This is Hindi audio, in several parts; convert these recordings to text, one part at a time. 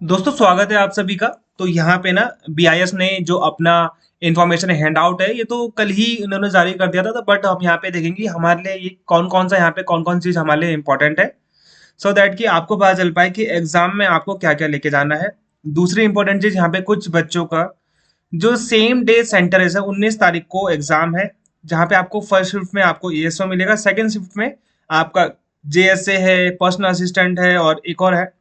दोस्तों स्वागत है आप सभी का। तो यहाँ पे ना बीआईएस ने जो अपना इंफॉर्मेशन हैंड आउट है ये तो कल ही इन्होंने जारी कर दिया था, बट हम यहाँ पे देखेंगे हमारे लिए ये कौन कौन सा यहाँ पे कौन कौन चीज हमारे लिए इम्पोर्टेंट है, सो दैट कि आपको पता चल पाए कि एग्जाम में आपको क्या क्या लेके जाना है। दूसरी इंपॉर्टेंट चीज यहाँ पे कुछ बच्चों का जो सेम डे सेंटर है, 19 तारीख को एग्जाम है, जहाँ पे आपको फर्स्ट शिफ्ट में आपको एएसओ मिलेगा, सेकंड शिफ्ट में आपका जेएसए है, पर्सनल असिस्टेंट है और एक और है,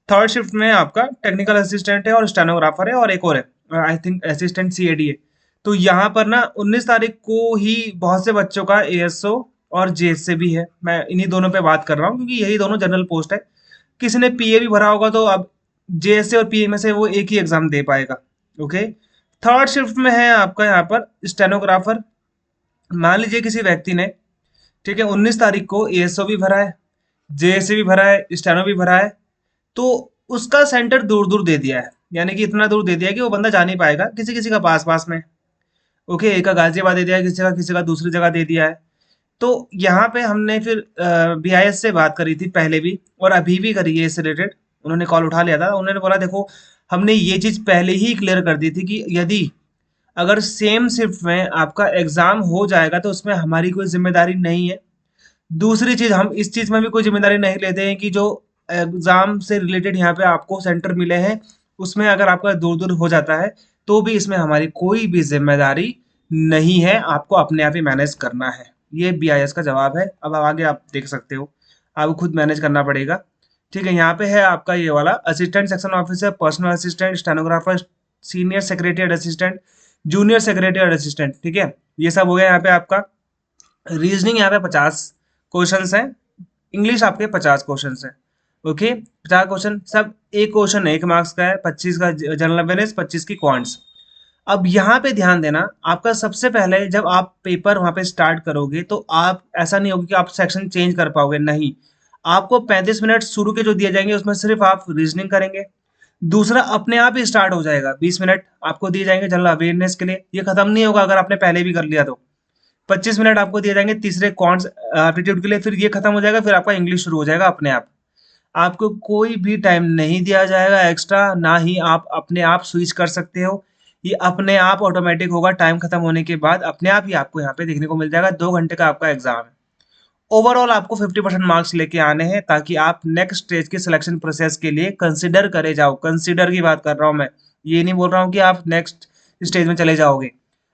थर्ड शिफ्ट में आपका टेक्निकल असिस्टेंट है और स्टेनोग्राफर है और एक और है आई थिंक असिस्टेंट सीएडी है। तो यहाँ पर ना 19 तारीख को ही बहुत से बच्चों का एएसओ और जेएसए भी है। मैं इन्हीं दोनों पे बात कर रहा हूँ क्योंकि यही दोनों जनरल पोस्ट है। किसी ने पीए भी भरा होगा तो अब जेएसए और पीए में से वो एक ही एग्जाम दे पाएगा। ओके, थर्ड शिफ्ट में है आपका यहाँ पर स्टेनोग्राफर। मान लीजिए किसी व्यक्ति ने, ठीक है, 19 तारीख को एएसओ भी भरा है, जेएसए भी भरा है, स्टेनो भी भरा है, तो उसका सेंटर दूर दूर दे दिया है, यानी कि इतना दूर दे दिया है कि वो बंदा जा नहीं पाएगा। किसी किसी का पास पास में, ओके, एक का गाजियाबाद दे दिया है, किसी का दूसरी जगह दे दिया है। तो यहाँ पे हमने फिर बीआईएस से बात करी थी पहले भी और अभी भी करी है इससे रिलेटेड। उन्होंने कॉल उठा लिया था, उन्होंने बोला देखो हमने ये चीज पहले ही क्लियर कर दी थी कि यदि अगर सेम शिफ्ट में आपका एग्जाम हो जाएगा तो उसमें हमारी कोई जिम्मेदारी नहीं है। दूसरी चीज, हम इस चीज में भी कोई जिम्मेदारी नहीं लेते हैं कि जो एग्जाम से रिलेटेड यहाँ पे आपको सेंटर मिले हैं उसमें अगर आपका दूर दूर हो जाता है तो भी इसमें हमारी कोई भी जिम्मेदारी नहीं है, आपको अपने आप ही मैनेज करना है। ये बीआईएस का जवाब है। अब आगे आप देख सकते हो, आपको खुद मैनेज करना पड़ेगा। ठीक है, यहाँ पे है आपका ये वाला assistant section officer, personal assistant, stenographer, senior secretary assistant, junior secretary assistant. ठीक है, ये सब हो गया यहाँ पे आपका। रीजनिंग यहाँ पे 50 क्वेश्चंस हैं, इंग्लिश आपके 50 क्वेश्चंस हैं। ओके, 50 क्वेश्चन सब, एक क्वेश्चन 1 मार्क्स का है, 25 का जनरल अवेयरनेस, 25 की क्वांट्स। अब यहाँ पे ध्यान देना, आपका सबसे पहले जब आप पेपर वहां पे स्टार्ट करोगे तो आप ऐसा नहीं होगा कि आप सेक्शन चेंज कर पाओगे, नहीं। आपको 35 मिनट शुरू के जो दिए जाएंगे उसमें सिर्फ आप रीजनिंग करेंगे। दूसरा अपने आप ही स्टार्ट हो जाएगा, 20 मिनट आपको दिए जाएंगे जनरल अवेयरनेस के लिए, ये खत्म नहीं होगा अगर आपने पहले भी कर लिया तो। 25 मिनट आपको दिए जाएंगे तीसरे कॉन्ट्स एप्टीट्यूड के लिए, फिर ये खत्म हो जाएगा, फिर आपका इंग्लिश शुरू हो जाएगा अपने आप। आपको कोई भी टाइम नहीं दिया जाएगा एक्स्ट्रा, ना ही आप अपने आप स्विच कर सकते हो। ये अपने आप ऑटोमेटिक होगा, टाइम खत्म होने के बाद अपने आप ही आपको यहाँ पे देखने को मिल जाएगा। 2 घंटे का आपका एग्जाम है। ओवरऑल आपको 50% मार्क्स लेके आने हैं ताकि आप नेक्स्ट स्टेज के सिलेक्शन प्रोसेस के लिए कंसिडर करे जाओ। कंसिडर की बात कर रहा हूँ मैं, ये नहीं बोल रहा हूँ कि आप नेक्स्ट स्टेज में चले जाओगे।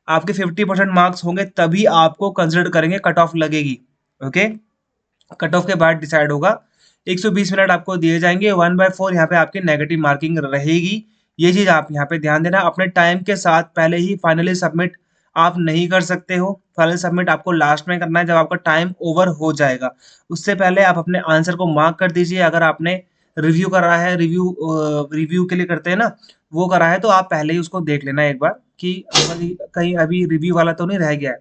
आपके 50% मार्क्स होंगे तभी आपको कंसिडर करेंगे, कट ऑफ लगेगी। ओके, कट ऑफ के बाद डिसाइड होगा। 120 मिनट आपको दिए जाएंगे, 1/4 यहाँ पे आपकी नेगेटिव मार्किंग रहेगी। ये चीज आप यहाँ पे ध्यान देना। अपने टाइम के साथ पहले ही फाइनली सबमिट आप नहीं कर सकते हो। फाइनल सबमिट आपको लास्ट में करना है जब आपका टाइम ओवर हो जाएगा। उससे पहले आप अपने आंसर को मार्क कर दीजिए। अगर आपने रिव्यू करा है, रिव्यू के लिए करते हैं ना, वो करा है तो आप पहले ही उसको देख लेना एक बार कि कहीं अभी रिव्यू वाला तो नहीं रह गया है।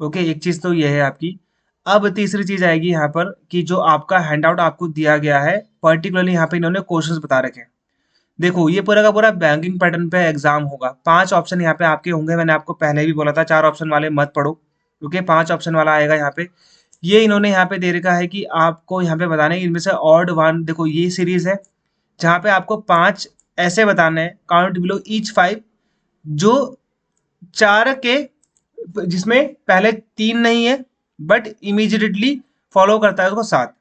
ओके, एक चीज तो ये है आपकी। अब तीसरी चीज आएगी यहाँ पर कि जो आपका हैंडआउट आपको दिया गया है, पर्टिकुलरली यहाँ पे इन्होंने क्वेश्चंस बता रखे हैं। देखो ये पूरा का पूरा बैंकिंग पैटर्न पे एग्जाम होगा। 5 ऑप्शन यहाँ पे आपके होंगे, मैंने आपको पहले भी बोला था 4 ऑप्शन वाले मत पढ़ो, क्योंकि 5 ऑप्शन वाला आएगा यहाँ पे। ये इन्होंने यहाँ पे दे रखा है कि आपको यहाँ पे बताने इनमें से ऑड वन। देखो ये सीरीज है जहाँ पे आपको 5 ऐसे बताने हैं, काउंट बिलो ईच 5, जो चार के जिसमें पहले 3 नहीं है बट इमीडिएटली फॉलो करता है उसको 7।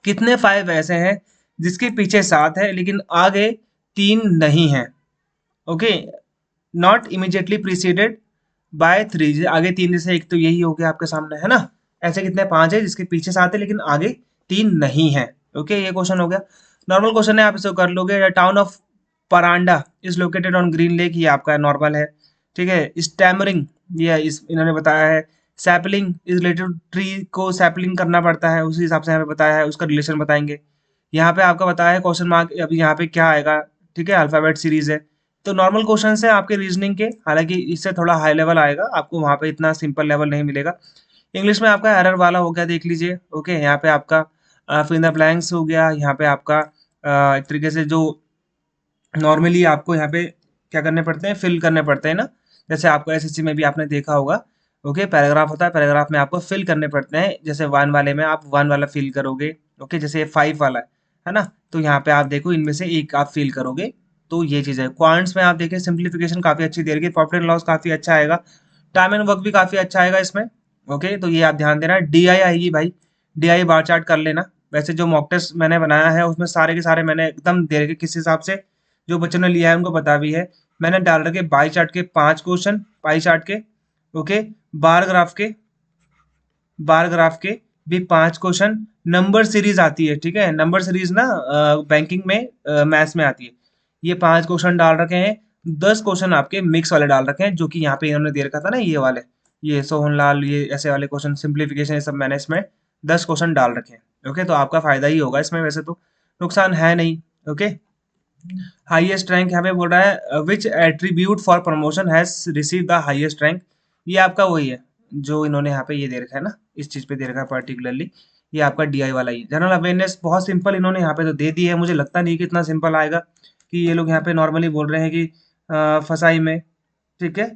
कितने 5 ऐसे हैं जिसके पीछे 7 है लेकिन आगे 3 नहीं है। Okay, not immediately preceded by 3, आगे 3 जैसे एक तो यही हो गया आपके सामने, है ना। ऐसे कितने 5 है जिसके पीछे 7 है लेकिन आगे 3 नहीं है। ओके, ये क्वेश्चन हो गया। नॉर्मल क्वेश्चन है, आप इसे कर लोगे। Town of Paranda is located on green lake, ये आपका नॉर्मल है। ठीक है, स्टैमरिंग ये इस इन्होंने बताया है। सैपलिंग इज रिलेटेड ट्री को सैपलिंग करना पड़ता है, उसी हिसाब से यहाँ पे बताया है, उसका रिलेशन बताएंगे। यहाँ पे आपका बताया है क्वेश्चन मार्क, अभी यहाँ पे क्या आएगा। ठीक है, अल्फाबेट सीरीज है। तो नॉर्मल क्वेश्चन है आपके रीजनिंग के, हालांकि इससे थोड़ा हाई लेवल आएगा, आपको वहाँ पे इतना सिंपल लेवल नहीं मिलेगा। इंग्लिश में आपका एरर वाला हो गया, देख लीजिए। ओके, यहाँ पे आपका फिल इन द ब्लैंक्स हो गया। यहाँ पे आपका एक तरीके से जो नॉर्मली आपको यहाँ पे क्या करने पड़ते हैं, फिल करने पड़ते हैं ना, जैसे आपको एसएससी में भी आपने देखा होगा। ओके, पैराग्राफ होता है, पैराग्राफ में आपको फिल करने पड़ते हैं। जैसे 1 वाले में आप 1 वाला फिल करोगे। ओके, जैसे 5 वाला है ना, तो यहाँ पे आप देखो इनमें से एक आप फील करोगे, तो ये चीज़ है। क्वांट्स में आप देखिए सिंप्लीफिकेशन काफ़ी अच्छी दे रही है, प्रॉफिट एंड लॉस काफ़ी अच्छा आएगा, टाइम एंड वर्क भी काफ़ी अच्छा आएगा इसमें। ओके, तो ये आप ध्यान देना। डीआई आएगी भाई, डीआई बार चार्ट कर लेना। वैसे जो मॉक टेस्ट मैंने बनाया है उसमें सारे के सारे मैंने एकदम दे रखे किस हिसाब से, जो बच्चों ने लिया है उनको पता भी है। मैंने डाल रखे बाई चार्ट के 5 क्वेश्चन, पाई चार्ट के, ओके, बार ग्राफ के, बार ग्राफ के भी 5 क्वेश्चन, नंबर सीरीज आती है, ठीक है, नंबर सीरीज ना बैंकिंग में, मैथ्स में आती है। ये 5 क्वेश्चन डाल रखे हैं, 10 क्वेश्चन आपके मिक्स वाले डाल रखे हैं, जो कि यहाँ पे इन्होंने दे रखा था ना ये वाले, ये सोहनलाल, ये ऐसे वाले क्वेश्चन, सिंप्लीफिकेशन, ये सब मैंने इसमें 10 क्वेश्चन डाल रखे हैं। ओके, तो आपका फायदा ही होगा इसमें, वैसे तो नुकसान है नहीं। ओके, हाईएस्ट रैंक यहाँ पे बोल रहा है which attribute for promotion has receive the highest rank. ये आपका वही है जो इन्होंने यहाँ पे ये दे रखा है ना, इस चीज पे दे रखा है पर्टिकुलरली, ये आपका डीआई वाला ही। जनरल अवेयरनेस बहुत सिंपल इन्होंने यहाँ पे तो दे दी है, मुझे लगता नहीं कि इतना सिंपल आएगा, कि ये लोग यहाँ पे नॉर्मली बोल रहे हैं कि फसाई में, ठीक है,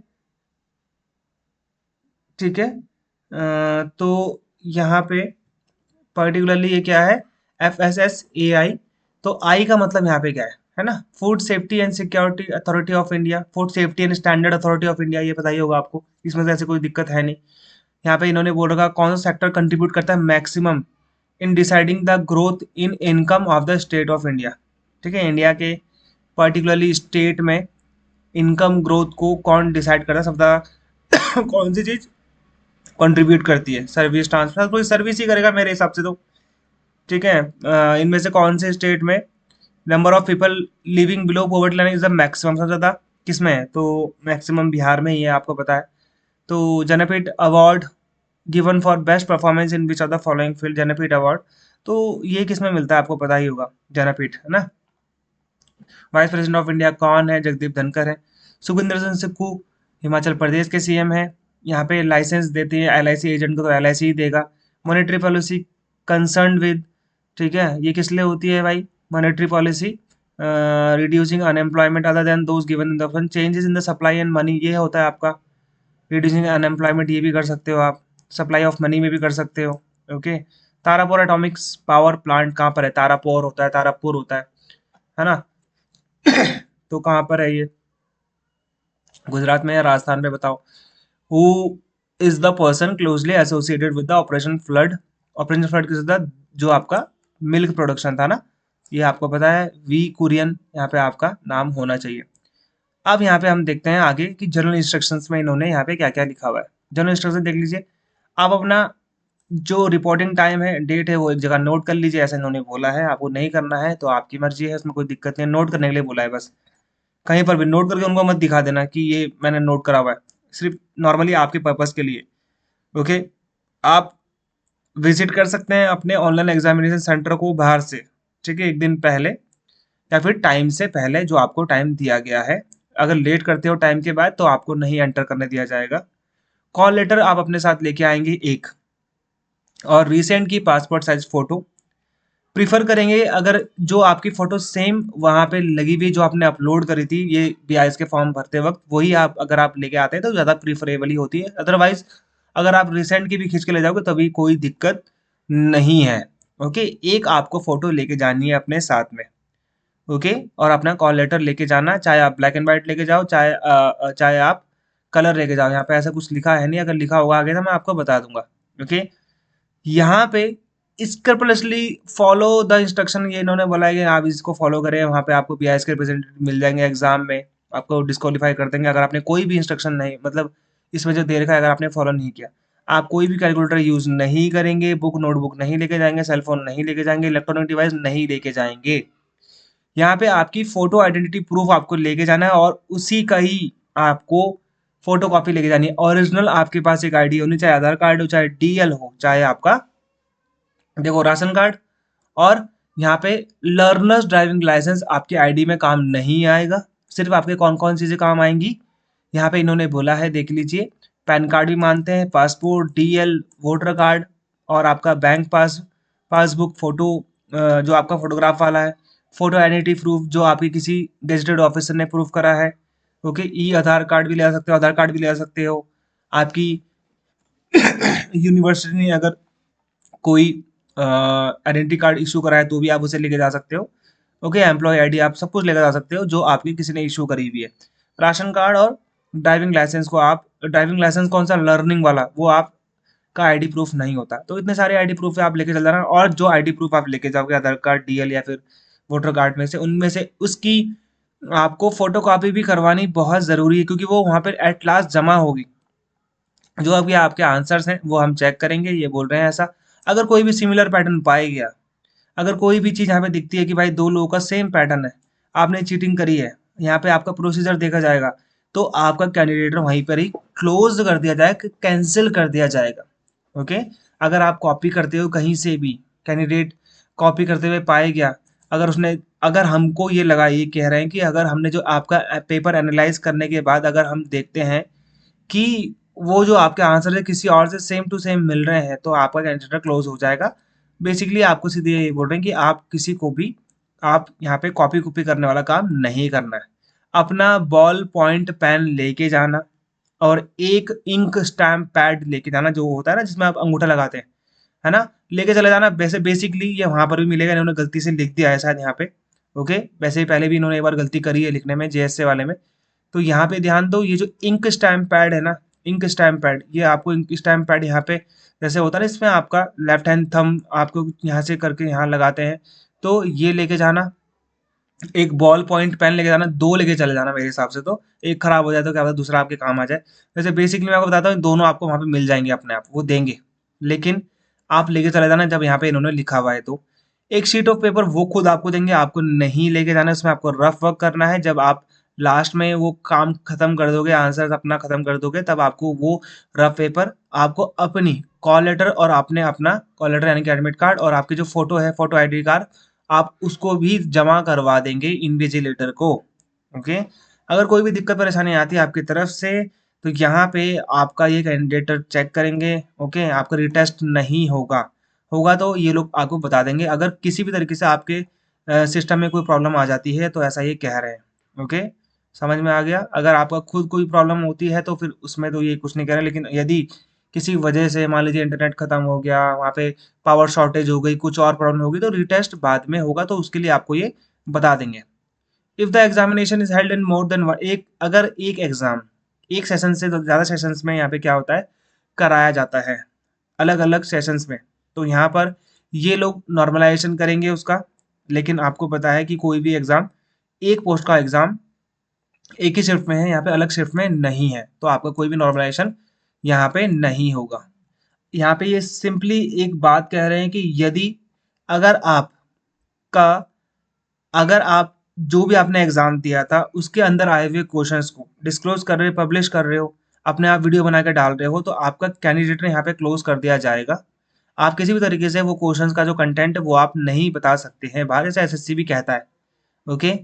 ठीक है। तो यहाँ पे पर्टिकुलरली ये क्या है, FSSAI। तो आई का मतलब यहाँ पे क्या है ना, food safety and security authority of India, food safety and standard authority of India, ये पता ही होगा आपको, इसमें से ऐसे कोई दिक्कत है नहीं। यहाँ पे इन्होंने बोल रखा कौन सा सेक्टर कंट्रीब्यूट करता है maximum in deciding the growth in income of the state of India. ठीक है, इंडिया के पर्टिकुलरली स्टेट में इनकम ग्रोथ को कौन डिसाइड करता है, सब कौन सी चीज कंट्रीब्यूट करती है, सर्विस ट्रांसफर, कोई सर्विस ही करेगा मेरे हिसाब से तो। ठीक है, इनमें से कौन से स्टेट में number of people living below poverty line is the maximum, सबसे ज़्यादा किसमें है, तो मैक्सिमम बिहार में ही है, आपको पता है। तो Jnanpith award given for best performance in which of the following field, Jnanpith award, तो ये किस में मिलता है आपको पता ही होगा, ज्ञानपीठ है ना। वाइस प्रेसिडेंट ऑफ इंडिया कौन है, जगदीप धनखड़ है। सुखविंदर सिंह सुक्खू हिमाचल प्रदेश के सीएम है। यहाँ पे लाइसेंस देते हैं एलआईसी एजेंट को, तो एलआईसी ही देगा। मॉनेटरी पॉलिसी कंसर्न विद, ठीक है, ये किस लिए होती है भाई, monetary policy reducing unemployment other than those given in the option, changes in the supply and money, ये होता है आपका रिड्यूसिंग अनएम्प्लॉयमेंट, ये भी कर सकते हो आप, सप्लाई ऑफ मनी में भी कर सकते हो। Okay, Tarapur Atomics power plant कहाँ पर है, तारापुर होता है, तारापुर होता है ना। तो कहाँ पर है ये, गुजरात में या राजस्थान में, बताओ। Who is the person closely associated with the operation flood, operation flood किस था, जो आपका मिल्क प्रोडक्शन था ना, ये आपको पता है, वी कुरियन यहाँ पे आपका नाम होना चाहिए। अब यहाँ पे हम देखते हैं आगे कि जनरल इंस्ट्रक्शंस में इन्होंने यहाँ पे क्या क्या लिखा हुआ है। जनरल इंस्ट्रक्शन देख लीजिए, आप अपना जो रिपोर्टिंग टाइम है, डेट है, वो एक जगह नोट कर लीजिए, ऐसा इन्होंने बोला है। आपको नहीं करना है तो आपकी मर्जी है, उसमें कोई दिक्कत नहीं है, नोट करने के लिए बोला है बस। कहीं पर भी नोट करके उनको मत दिखा देना कि ये मैंने नोट करा हुआ है, सिर्फ नॉर्मली आपके पर्पस के लिए। ओके, आप विजिट कर सकते हैं अपने ऑनलाइन एग्जामिनेशन सेंटर को बाहर से, ठीक है, एक दिन पहले या फिर टाइम से पहले, जो आपको टाइम दिया गया है। अगर लेट करते हो टाइम के बाद तो आपको नहीं एंटर करने दिया जाएगा। कॉल लेटर आप अपने साथ लेके आएंगे एक, और रिसेंट की पासपोर्ट साइज फोटो प्रीफर करेंगे, अगर जो आपकी फोटो सेम वहाँ पे लगी हुई जो आपने अपलोड करी थी ये बीआईएस के फॉर्म भरते वक्त, वही आप अगर आप लेके आते हैं तो ज़्यादा प्रीफरेबल ही होती है। अदरवाइज अगर आप रिसेंट की भी खींच के ले जाओगे तभी कोई दिक्कत नहीं है। ओके, एक आपको फोटो लेके जानी है अपने साथ में। ओके, और अपना कॉल लेटर लेके जाना, चाहे आप ब्लैक एंड व्हाइट लेके जाओ, चाहे आप कलर लेके जाओ। यहाँ पे ऐसा कुछ लिखा है नहीं, अगर लिखा होगा आगे तो मैं आपको बता दूंगा। ओके, यहाँ पे स्क्रपलसली फॉलो द इंस्ट्रक्शन, ये इन्होंने बोला है कि आप इसको फॉलो करें, वहाँ पे आपको बीआईएस के रिप्रेजेंटेटिव मिल जाएंगे एग्जाम में, आपको डिस्क्वालीफाई कर देंगे अगर आपने कोई भी इंस्ट्रक्शन नहीं, मतलब इसमें जो दे रखा है अगर आपने फॉलो नहीं किया। आप कोई भी कैलकुलेटर यूज नहीं करेंगे, बुक नोटबुक नहीं लेके जाएंगे, सेलफोन नहीं लेके जाएंगे, इलेक्ट्रॉनिक डिवाइस नहीं लेके जाएंगे। यहाँ पे आपकी फोटो आइडेंटिटी प्रूफ आपको लेके जाना है, और उसी का ही आपको फोटो कॉपी लेके जानी है। ओरिजिनल आपके पास एक आईडी होनी, चाहे आधार कार्ड हो, चाहे डीएल हो, चाहे आपका देखो राशन कार्ड। और यहाँ पे लर्नर्स ड्राइविंग लाइसेंस आपके आईडी में काम नहीं आएगा। सिर्फ आपके कौन कौन चीजें काम आएंगी यहाँ पे इन्होंने बोला है, देख लीजिए। पैन कार्ड भी मानते हैं, पासपोर्ट, डीएल, वोटर कार्ड, और आपका बैंक पासबुक फोटो, जो आपका फोटोग्राफ वाला है, फोटो आइडेंटिटी प्रूफ जो आपकी किसी गेजेटेड ऑफिसर ने प्रूफ करा है। ओके, ई आधार कार्ड भी ले आ सकते हो, आधार कार्ड भी ले आ सकते हो। आपकी यूनिवर्सिटी ने अगर कोई आइडेंटिटी कार्ड इशू करा है तो भी आप उसे लेके जा सकते हो। ओके, एम्प्लॉय आईडी आप सब कुछ लेकर जा सकते हो जो आपकी किसी ने इशू करी हुई है। राशन कार्ड और ड्राइविंग लाइसेंस को आप, ड्राइविंग लाइसेंस कौन सा, लर्निंग वाला, वो आप का आईडी प्रूफ नहीं होता। तो इतने सारे आईडी प्रूफ आप लेके चल जाना, और जो आईडी प्रूफ आप लेके जाओगे आधार कार्ड, डीएल या फिर वोटर कार्ड में से, उनमें से उसकी आपको फोटोकॉपी भी करवानी बहुत ज़रूरी है, क्योंकि वो वहाँ पे एट लास्ट जमा होगी। जो अभी आपके आंसर्स हैं वो हम चेक करेंगे, ये बोल रहे हैं ऐसा। अगर कोई भी सिमिलर पैटर्न पाया गया, अगर कोई भी चीज़ यहाँ पे दिखती है कि भाई दो लोगों का सेम पैटर्न है, आपने चीटिंग करी है, यहाँ पे आपका प्रोसीजर देखा जाएगा, तो आपका कैंडिडेट वहीं पर ही क्लोज कर दिया जाएगा, कैंसिल कर दिया जाएगा। ओके, अगर आप कॉपी करते हो कहीं से भी, कैंडिडेट कॉपी करते हुए पाया गया, अगर उसने, अगर हमको ये लगा, ये कह रहे हैं कि अगर हमने जो आपका पेपर एनालाइज करने के बाद अगर हम देखते हैं कि वो जो आपके आंसर है किसी और से सेम टू सेम मिल रहे हैं, तो आपका कैंडिडेट क्लोज हो जाएगा। बेसिकली आपको सीधे ये बोल रहे हैं कि आप किसी को भी, आप यहाँ पे कॉपी कॉपी करने वाला काम नहीं करना है। अपना बॉल पॉइंट पेन लेके जाना, और एक इंक स्टैम्प पैड लेके जाना, जो होता है ना जिसमें आप अंगूठा लगाते हैं, है ना, लेके चले जाना। वैसे बेसिकली ये वहाँ पर भी मिलेगा, इन्होंने गलती से लिख दिया है शायद यहाँ पे। ओके, वैसे ही पहले भी इन्होंने एक बार गलती करी है लिखने में, जेएसए वाले में। तो यहाँ पे ध्यान दो, ये जो इंक स्टैम्प पैड है ना, इंक स्टैम्प पैड, ये आपको इंक स्टैम्प पैड यहाँ पे जैसे होता है ना, इसमें आपका लेफ्ट हैंड थंब आपको यहाँ से करके यहाँ लगाते हैं, तो ये लेके जाना। एक बॉल पॉइंट पेन लेके जाना, दो लेके चले जाना मेरे हिसाब से। तो एक खराब हो जाए तो क्या पता दूसरा आपके काम आ जाए। वैसे बेसिकली मैं आपको बताता हूँ, दोनों आपको वहाँ पे मिल जाएंगे अपने आप, वो देंगे, लेकिन आप लेके चले जाना जब यहाँ पे इन्होंने लिखा हुआ है। तो एक शीट ऑफ पेपर वो खुद आपको देंगे, आपको नहीं लेके जाना, उसमें आपको रफ वर्क करना है। जब आप लास्ट में वो काम खत्म कर दोगे, आंसर अपना खत्म कर दोगे, तब आपको वो रफ पेपर आपको अपनी कॉल लेटर और आपने अपना कॉल लेटर यानी कि एडमिट कार्ड और आपकी जो फोटो है, फोटो आईडी कार्ड, आप उसको भी जमा करवा देंगे इन्विजिलेटर को। ओके, अगर कोई भी दिक्कत परेशानी आती है आपकी तरफ से, तो यहाँ पे आपका ये कैंडिडेट चेक करेंगे। ओके, आपका रिटेस्ट नहीं होगा, होगा तो ये लोग आपको बता देंगे। अगर किसी भी तरीके से आपके सिस्टम में कोई प्रॉब्लम आ जाती है, तो ऐसा ये कह रहे हैं। ओके, समझ में आ गया। अगर आपका खुद कोई प्रॉब्लम होती है तो फिर उसमें तो ये कुछ नहीं कह रहे, लेकिन यदि किसी वजह से मान लीजिए इंटरनेट खत्म हो गया, वहाँ पे पावर शॉर्टेज हो गई, कुछ और प्रॉब्लम होगी, तो रिटेस्ट बाद में होगा, तो उसके लिए आपको ये बता देंगे। If the examination is held in more than one, एक अगर एक एग्जाम एक सेशन से ज़्यादा सेशंस में यहाँ पे क्या होता है, कराया जाता है अलग अलग सेशंस में, तो यहाँ पर ये लोग नॉर्मलाइजेशन करेंगे उसका। लेकिन आपको पता है कि कोई भी एग्जाम, एक पोस्ट का एग्जाम एक ही शिफ्ट में है, यहाँ पे अलग शिफ्ट में नहीं है, तो आपका कोई भी नॉर्मलाइजेशन यहाँ पे नहीं होगा। यहाँ पे ये सिंपली एक बात कह रहे हैं कि यदि अगर आपका, अगर आप जो भी आपने एग्जाम दिया था उसके अंदर आए हुए क्वेश्चंस को डिस्क्लोज कर रहे हो, पब्लिश कर रहे हो, अपने आप वीडियो बना के डाल रहे हो, तो आपका कैंडिडेट ने यहाँ पे क्लोज कर दिया जाएगा। आप किसी भी तरीके से वो क्वेश्चंस का जो कंटेंट है वो आप नहीं बता सकते हैं बाहर, जैसे एसएससी भी कहता है। ओके,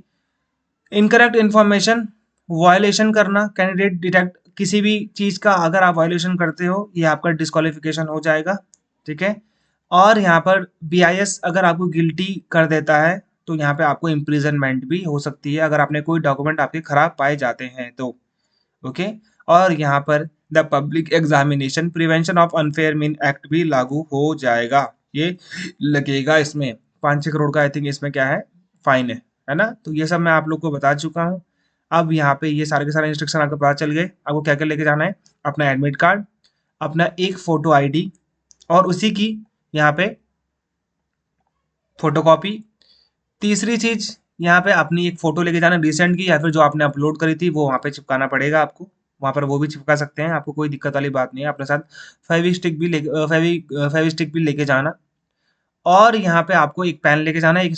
इनकरेक्ट इन्फॉर्मेशन, वायलेशन करना, कैंडिडेट डिटेक्ट किसी भी चीज़ का अगर आप वायलेशन करते हो, ये आपका डिस्क्वालिफिकेशन हो जाएगा। ठीक है, और यहाँ पर बीआईएस अगर आपको गिल्टी कर देता है, तो यहाँ पे आपको इम्प्रिजनमेंट भी हो सकती है, अगर आपने कोई डॉक्यूमेंट आपके खराब पाए जाते हैं तो। ओके, और यहाँ पर the public examination prevention of unfair mean act भी लागू हो जाएगा। ये लगेगा इसमें 5-6 करोड़ का, आई थिंक इसमें क्या है, फाइन है ना। तो ये सब मैं आप लोग को बता चुका हूँ। अब यहाँ पे ये सारे के सारे इंस्ट्रक्शन आपको पता चल गए, आपको क्या क्या लेके जाना है, अपना एडमिट कार्ड, अपना एक फोटो आईडी, और उसी की यहाँ पे फोटोकॉपी। तीसरी चीज, यहाँ पे अपनी एक फोटो लेके जाना रिसेंट की, या फिर जो आपने अपलोड करी थी वो वहाँ पे चिपकाना पड़ेगा आपको, वहाँ पर वो भी चिपका सकते हैं, आपको कोई दिक्कत वाली बात नहीं है। अपने साथ फेवी स्टिक भी लेके जाना, और यहाँ पे आपको एक पेन लेके जाना है, एक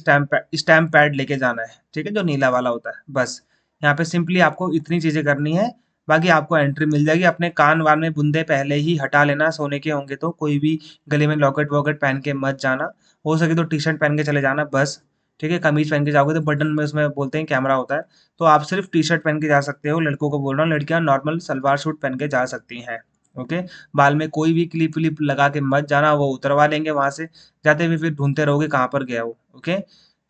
स्टैम्प पैड लेके जाना है, ठीक है, जो नीला वाला होता है। बस यहाँ पे सिंपली आपको इतनी चीजें करनी है, बाकी आपको एंट्री मिल जाएगी। अपने कान वान में बुंदे पहले ही हटा लेना, सोने के होंगे तो कोई भी गले में लॉकेट वॉकेट पहन के मत जाना, हो सके तो टी शर्ट पहन के चले जाना बस। ठीक है, कमीज पहन के जाओगे तो बटन में उसमें बोलते हैं कैमरा होता है, तो आप सिर्फ टी शर्ट पहन के जा सकते हो। लड़कों को बोल रहा हूँ, लड़कियां नॉर्मल सलवार सूट पहन के जा सकती हैं। ओके, बाल में कोई भी क्लिप विलिप लगा के मत जाना, वो उतरवा लेंगे वहां से, जाते हुए फिर ढूंढते रहोगे कहाँ पर गया वो। ओके,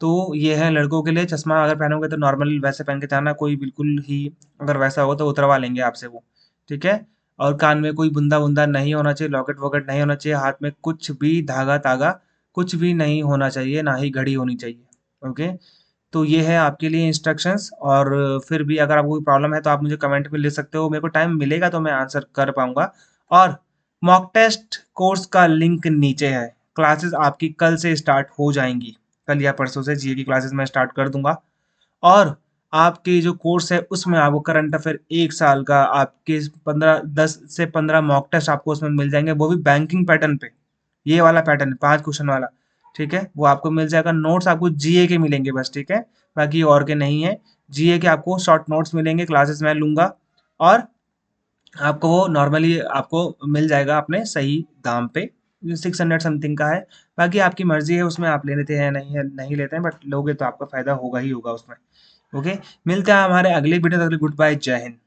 तो ये है लड़कों के लिए। चश्मा अगर पहनोगे तो नॉर्मल वैसे पहन के जाना, कोई बिल्कुल ही अगर वैसा होगा तो उतरवा लेंगे आपसे वो। ठीक है, और कान में कोई बुंदा बुंदा नहीं होना चाहिए, लॉकेट वॉकेट नहीं होना चाहिए, हाथ में कुछ भी धागा तागा कुछ भी नहीं होना चाहिए, ना ही घड़ी होनी चाहिए। ओके, तो ये है आपके लिए इंस्ट्रक्शंस। और फिर भी अगर आपको कोई प्रॉब्लम है तो आप मुझे कमेंट में लिख सकते हो, मेरे को टाइम मिलेगा तो मैं आंसर कर पाऊंगा। और मॉक टेस्ट कोर्स का लिंक नीचे है। क्लासेस आपकी कल से स्टार्ट हो जाएंगी, कल या परसों से जीए की क्लासेस मैं स्टार्ट कर दूंगा। और आपके जो कोर्स है उसमें आपको करंट अफेयर 1 साल का आपके 15 10 से 15 मॉक टेस्ट आपको उसमें मिल जाएंगे, वो भी बैंकिंग पैटर्न पे। ये वाला पैटर्न 5 क्वेश्चन वाला, ठीक है, वो आपको मिल जाएगा। नोट्स आपको जीए के मिलेंगे बस, ठीक है, बाकी और के नहीं है। जीए के आपको शॉर्ट नोट्स मिलेंगे, क्लासेस मैं लूंगा। और आपको वो नॉर्मली आपको मिल जाएगा अपने सही दाम पे, 600 समथिंग का है। बाकी आपकी मर्जी है, उसमें आप ले लेते हैं नहीं लेते हैं, बट लोगे तो आपका फायदा होगा ही होगा उसमें। ओके, मिलते हैं हमारे अगले वीडियो तक, गुड बाय, जय हिंद।